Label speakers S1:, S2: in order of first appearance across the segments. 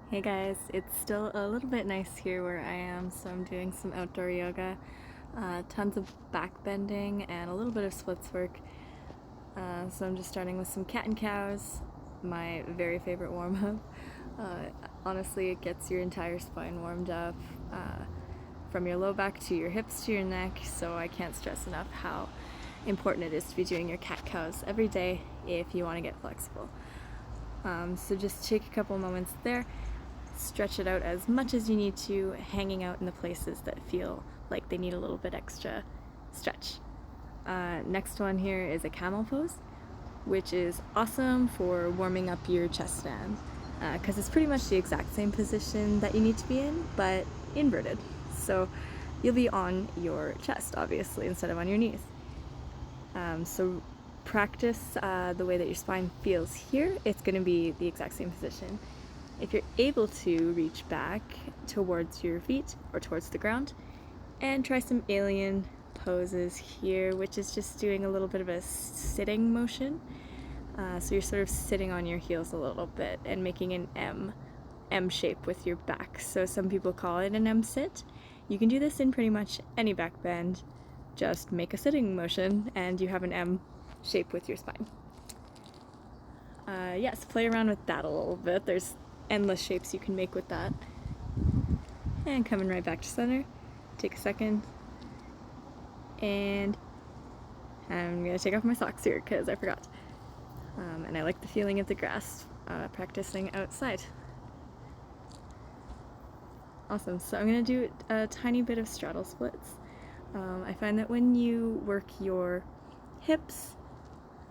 S1: Hey guys, it's still a little bit nice here where I am, so I'm doing some outdoor yoga, tons of back bending and a little bit of splits work. So I'm just starting with some cat and cows, my very favorite warm-up. Honestly, it gets your entire spine warmed up, from your low back to your hips to your neck, so I can't stress enough how important it is to be doing your cat-cows every day if you want to get flexible. So just take a couple moments there. Stretch it out as much as you need to, hanging out in the places that feel like they need a little bit extra stretch. Next one here is a camel pose, which is awesome for warming up your chest stand, because it's pretty much the exact same position that you need to be in, but inverted. So you'll be on your chest, obviously, instead of on your knees. So practice the way that your spine feels here. It's going to be the exact same position. If you're able to reach back towards your feet or towards the ground, and try some alien poses here, which is just doing a little bit of a sitting motion. So you're sort of sitting on your heels a little bit and making an M shape with your back. So some people call it an M sit. You can do this in pretty much any back bend. Just make a sitting motion and you have an M shape with your spine. Yes, play around with that a little bit. There's endless shapes you can make with that. And coming right back to center. Take a second. And I'm gonna take off my socks here because I forgot. And I like the feeling of the grass practicing outside. Awesome, so I'm gonna do a tiny bit of straddle splits. I find that when you work your hips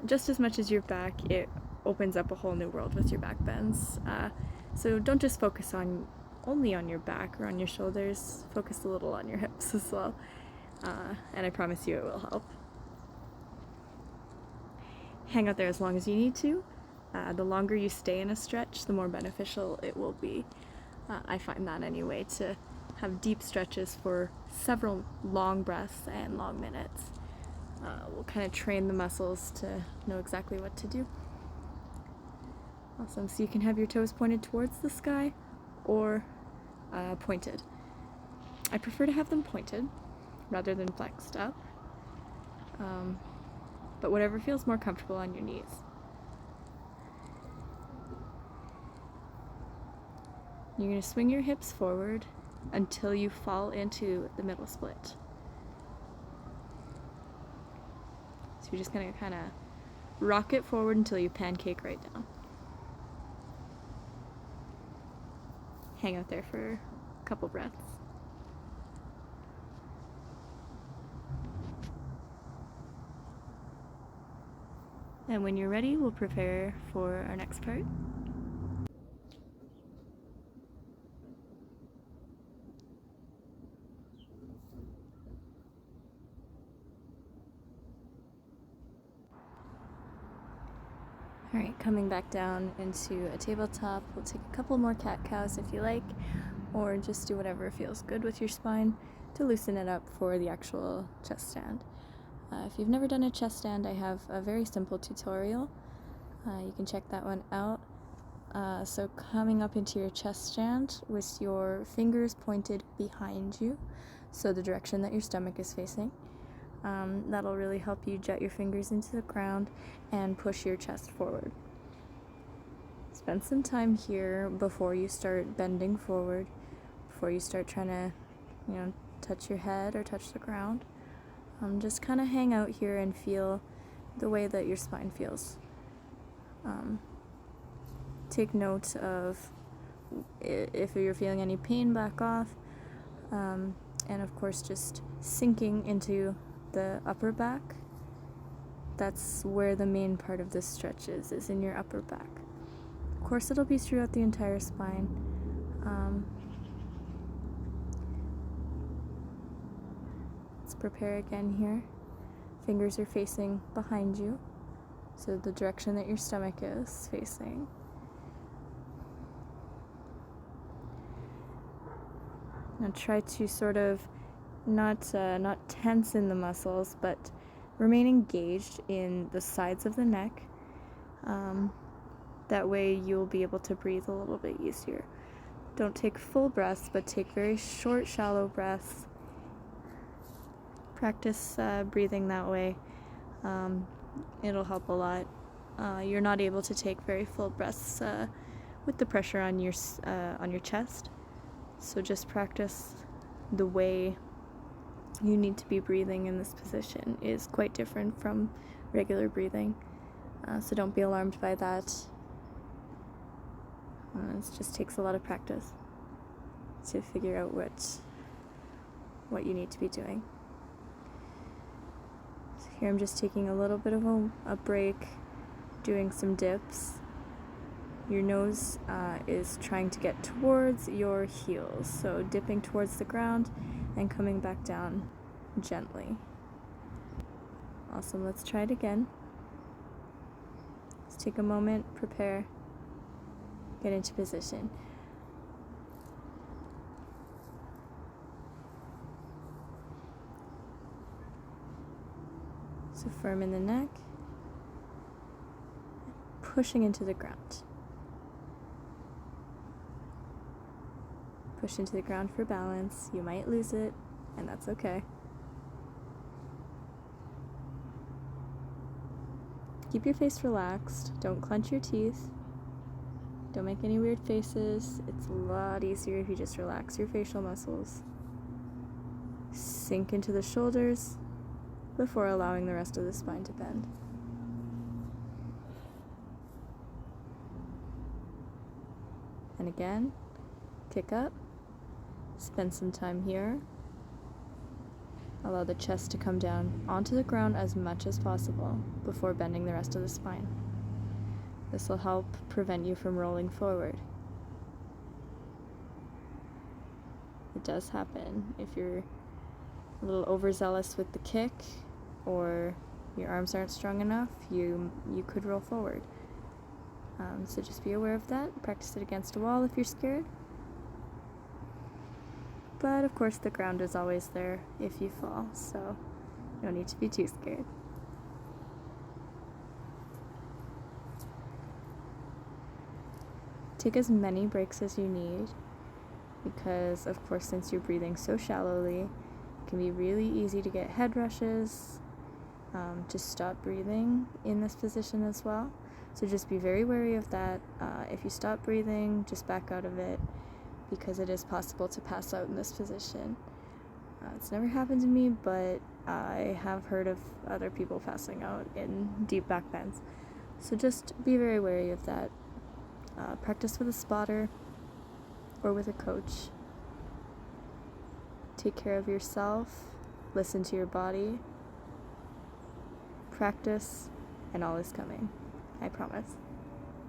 S1: just as much as your back, it opens up a whole new world with your back bends. So don't just focus only on your back or on your shoulders, focus a little on your hips as well. And I promise you it will help. Hang out there as long as you need to. The longer you stay in a stretch, the more beneficial it will be. I find that anyway, to have deep stretches for several long breaths and long minutes. We'll kind of train the muscles to know exactly what to do. Awesome, so you can have your toes pointed towards the sky or pointed. I prefer to have them pointed rather than flexed up, but whatever feels more comfortable on your knees. You're going to swing your hips forward until you fall into the middle split. So you're just going to kind of rock it forward until you pancake right down. Hang out there for a couple breaths. And when you're ready, we'll prepare for our next part. Alright, coming back down into a tabletop, we'll take a couple more cat-cows if you like, or just do whatever feels good with your spine to loosen it up for the actual chest stand. If you've never done a chest stand, I have a very simple tutorial. You can check that one out. So coming up into your chest stand with your fingers pointed behind you, so the direction that your stomach is facing. That'll really help you jet your fingers into the ground and push your chest forward. Spend some time here before you start bending forward, before you start trying to, touch your head or touch the ground. Just kind of hang out here and feel the way that your spine feels. Take note of if you're feeling any pain, back off. And of course, just sinking into the upper back. That's where the main part of this stretch is in your upper back. Of course, it'll be throughout the entire spine. Let's prepare again here. Fingers are facing behind you, so the direction that your stomach is facing. Now try to sort of not tense in the muscles, but remain engaged in the sides of the neck. That way you'll be able to breathe a little bit easier. Don't take full breaths, but take very short, shallow breaths. Practice breathing that way. It'll help a lot. You're not able to take very full breaths with the pressure on your chest. So just practice the way you need to be breathing in this position is quite different from regular breathing. So don't be alarmed by that. It just takes a lot of practice to figure out what you need to be doing. So here I'm just taking a little bit of a break, doing some dips. Your nose is trying to get towards your heels, so dipping towards the ground and coming back down gently. Awesome, let's try it again. Let's take a moment, prepare, get into position. So firm in the neck, pushing into the ground. Push into the ground for balance. You might lose it, and that's okay. Keep your face relaxed. Don't clench your teeth. Don't make any weird faces. It's a lot easier if you just relax your facial muscles. Sink into the shoulders before allowing the rest of the spine to bend. And again, kick up. Spend some time here. Allow the chest to come down onto the ground as much as possible before bending the rest of the spine. This will help prevent you from rolling forward. It does happen. If you're a little overzealous with the kick or your arms aren't strong enough, you could roll forward. So just be aware of that. Practice it against a wall if you're scared. But of course the ground is always there if you fall, so no need to be too scared. Take as many breaks as you need, because of course since you're breathing so shallowly, it can be really easy to get head rushes, to stop breathing in this position as well. So just be very wary of that. If you stop breathing, just back out of it, because it is possible to pass out in this position. It's never happened to me, but I have heard of other people passing out in deep back bends. So just be very wary of that. Practice with a spotter or with a coach. Take care of yourself. Listen to your body. Practice, and all is coming. I promise.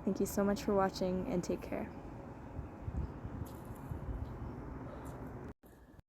S1: Thank you so much for watching, and take care.